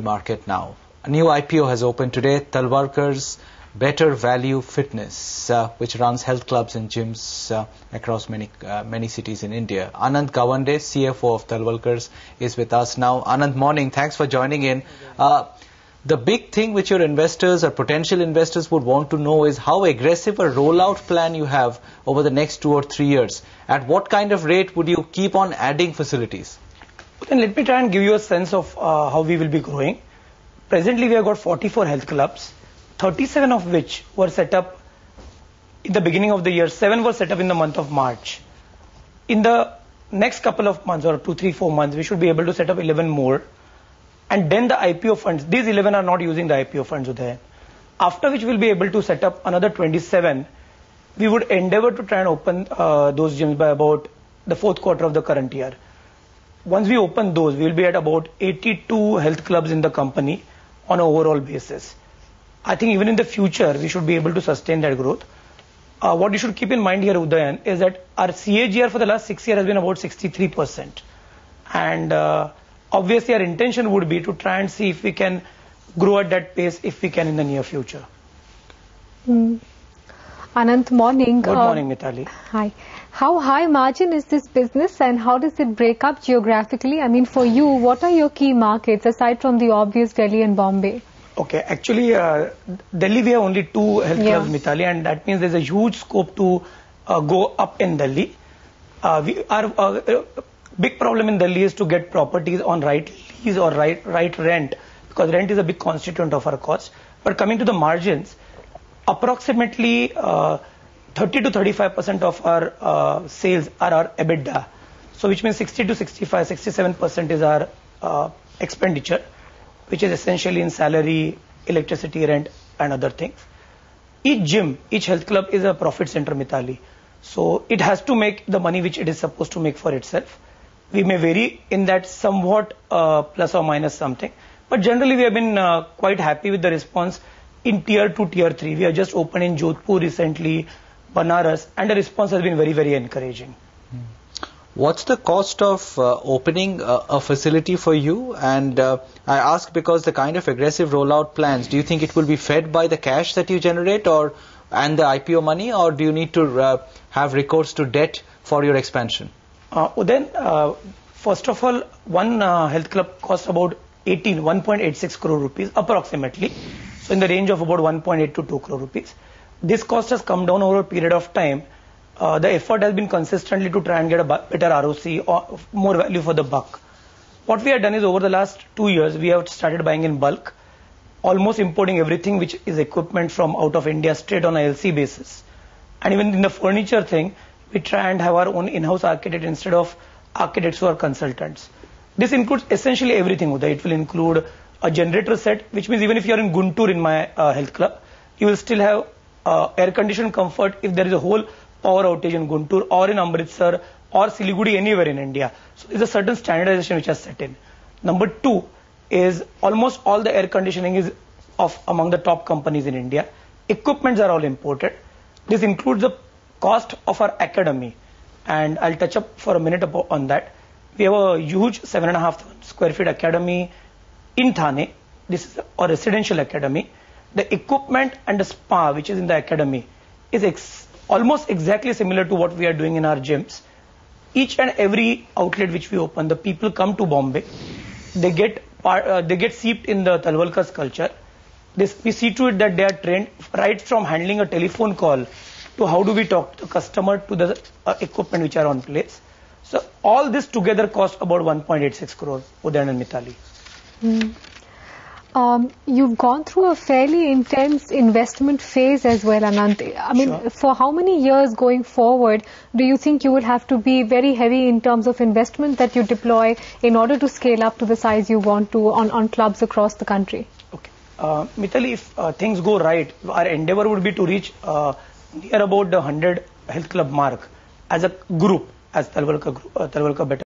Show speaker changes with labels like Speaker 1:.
Speaker 1: market now. A new IPO has opened today, Talwalkars Better Value Fitness, which runs health clubs and gyms across many cities in India. Anand Gawande, CFO of Talwalkars, is with us now. Anand, morning. Thanks for joining in. The big thing which your investors or potential investors would want to know is how aggressive a rollout plan you have over the next 2 or 3 years. At what kind of rate would you keep on adding facilities?
Speaker 2: Then let me try and give you a sense of how we will be growing. Presently, we have got 44 health clubs, 37 of which were set up in the beginning of the year. 7 were set up in the month of March. In the next couple of months, or 2, 3, 4 months, we should be able to set up 11 more. And then the IPO funds, these 11 are not using the IPO funds there. After which we'll be able to set up another 27. We would endeavor to try and open those gyms by about the 4th quarter of the current year. Once we open those, we'll be at about 82 health clubs in the company on an overall basis. I think even in the future, we should be able to sustain that growth. What you should keep in mind here, Udayan, is that our CAGR for the last 6 years has been about 63%. And obviously, our intention would be to try and see if we can grow at that pace if we can in the near future.
Speaker 3: Anant, morning.
Speaker 2: Good morning, Mithali.
Speaker 3: Hi. How high margin is this business and how does it break up geographically? I mean, for you, what are your key markets aside from the obvious Delhi and Bombay?
Speaker 2: Okay, actually, Delhi we have only 2 health clubs, Mithali, and that means there's a huge scope to go up in Delhi. Our big problem in Delhi is to get properties on right lease or right rent, because rent is a big constituent of our cost. But coming to the margins, approximately 30 to 35% of our sales are our EBITDA. So which means 60 to 65, 67% is our expenditure, which is essentially in salary, electricity, rent, and other things. Each gym, each health club is a profit center, Mithali. So it has to make the money which it is supposed to make for itself. We may vary in that somewhat plus or minus something. But generally, we have been quite happy with the response in tier 2, tier 3. We have just opened in Jodhpur recently, Banaras, and the response has been very, very encouraging.
Speaker 1: What's the cost of opening a facility for you? And I ask because the kind of aggressive rollout plans, do you think it will be fed by the cash that you generate and the IPO money, or do you need to have recourse to debt for your expansion?
Speaker 2: First of all, one health club costs about 1.86 crore rupees approximately. So in the range of about 1.8 to 2 crore rupees. This cost has come down over a period of time. The effort has been consistently to try and get a better ROC or more value for the buck. What we have done is over the last 2 years, we have started buying in bulk, almost importing everything which is equipment from out of India straight on a LC basis. And even in the furniture thing, we try and have our own in-house architect instead of architects who are consultants. This includes essentially everything, Uday. It will include a generator set, which means even if you are in Guntur in my health club, you will still have air-conditioned comfort if there is a whole power outage in Guntur or in Amritsar or Siliguri, anywhere in India. So there's a certain standardization which has set in. Number 2 is almost all the air conditioning is of among the top companies in India. Equipments are all imported. This includes the cost of our academy, and I'll touch up for a minute on that. We have a huge 7.5 square feet academy in Thane. This is a residential academy. The equipment and the spa which is in the academy is almost exactly similar to what we are doing in our gyms. Each and every outlet which we open, the people come to Bombay. They get seeped in the Talwalkars culture. We see to it that they are trained right from handling a telephone call to how do we talk to the customer to the equipment which are on place. So all this together cost about 1.86 crore, Udayan and Mithali.
Speaker 3: You've gone through a fairly intense investment phase as well, Anant. I mean, For how many years going forward do you think you will have to be very heavy in terms of investment that you deploy in order to scale up to the size you want to on clubs across the country?
Speaker 2: Okay. Mithali, if things go right, our endeavor would be to reach near about the 100 health club mark as a group, as Talwalkar Better